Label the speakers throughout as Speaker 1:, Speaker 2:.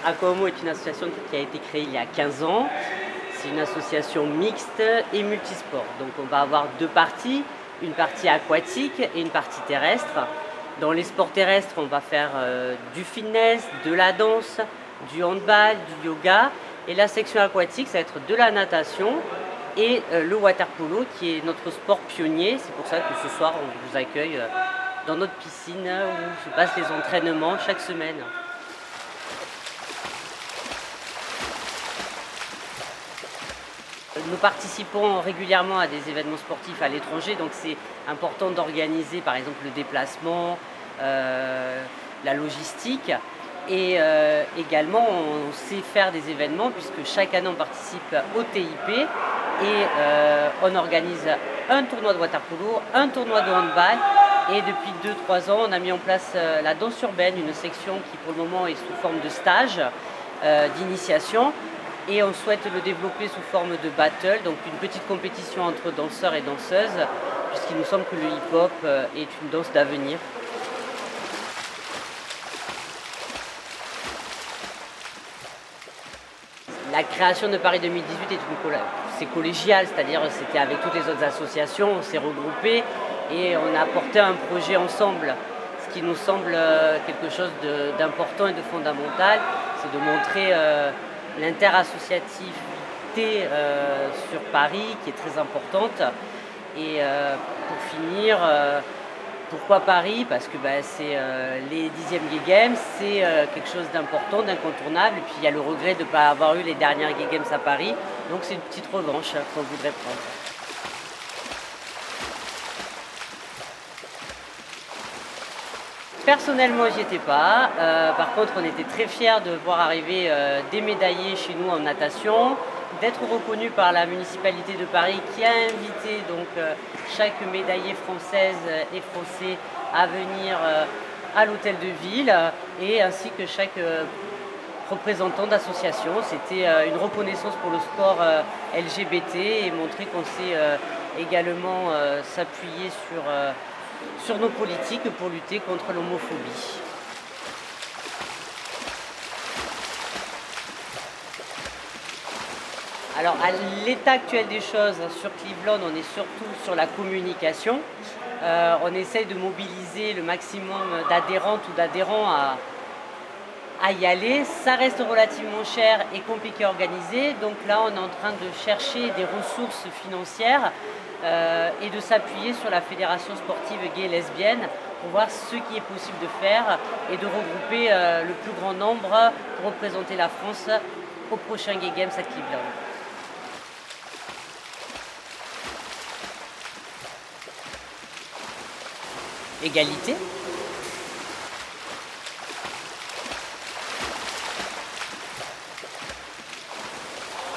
Speaker 1: Aquahomo est une association qui a été créée il y a 15 ans. C'est une association mixte et multisport. Donc on va avoir deux parties, une partie aquatique et une partie terrestre. Dans les sports terrestres, on va faire du fitness, de la danse, du handball, du yoga. Et la section aquatique, ça va être de la natation et le water polo qui est notre sport pionnier. C'est pour ça que ce soir, on vous accueille dans notre piscine où se passent les entraînements chaque semaine. Nous participons régulièrement à des événements sportifs à l'étranger, donc c'est important d'organiser par exemple le déplacement, la logistique et également on sait faire des événements puisque chaque année on participe au TIP et on organise un tournoi de water polo, un tournoi de handball et depuis 2-3 ans on a mis en place la danse urbaine, une section qui pour le moment est sous forme de stage d'initiation. Et on souhaite le développer sous forme de battle, donc une petite compétition entre danseurs et danseuses, puisqu'il nous semble que le hip-hop est une danse d'avenir. La création de Paris 2018 c'est collégial, c'est-à-dire c'était avec toutes les autres associations, on s'est regroupés et on a apporté un projet ensemble. Ce qui nous semble quelque chose d'important et de fondamental, c'est de montrer l'interassociativité sur Paris qui est très importante. Et pour finir, pourquoi Paris? Parce que c'est les 10e Gay Games, c'est quelque chose d'important, d'incontournable. Et puis il y a le regret de ne pas avoir eu les dernières Gay Games à Paris. Donc c'est une petite revanche qu'on voudrait prendre. Personnellement, j'y étais pas. Par contre, on était très fiers de voir arriver des médaillés chez nous en natation, d'être reconnus par la municipalité de Paris qui a invité donc chaque médaillé française et français à venir à l'hôtel de ville et ainsi que chaque représentant d'association. C'était une reconnaissance pour le sport LGBT et montrer qu'on sait également s'appuyer sur nos politiques pour lutter contre l'homophobie. Alors à l'état actuel des choses, sur Cleveland, on est surtout sur la communication. On essaye de mobiliser le maximum d'adhérentes ou d'adhérents à y aller. Ça reste relativement cher et compliqué à organiser. Donc là, on est en train de chercher des ressources financières et de s'appuyer sur la fédération sportive gay et lesbienne pour voir ce qui est possible de faire et de regrouper le plus grand nombre pour représenter la France au prochain Gay Games à Cleveland. Égalité.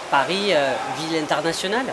Speaker 1: Paris, ville internationale.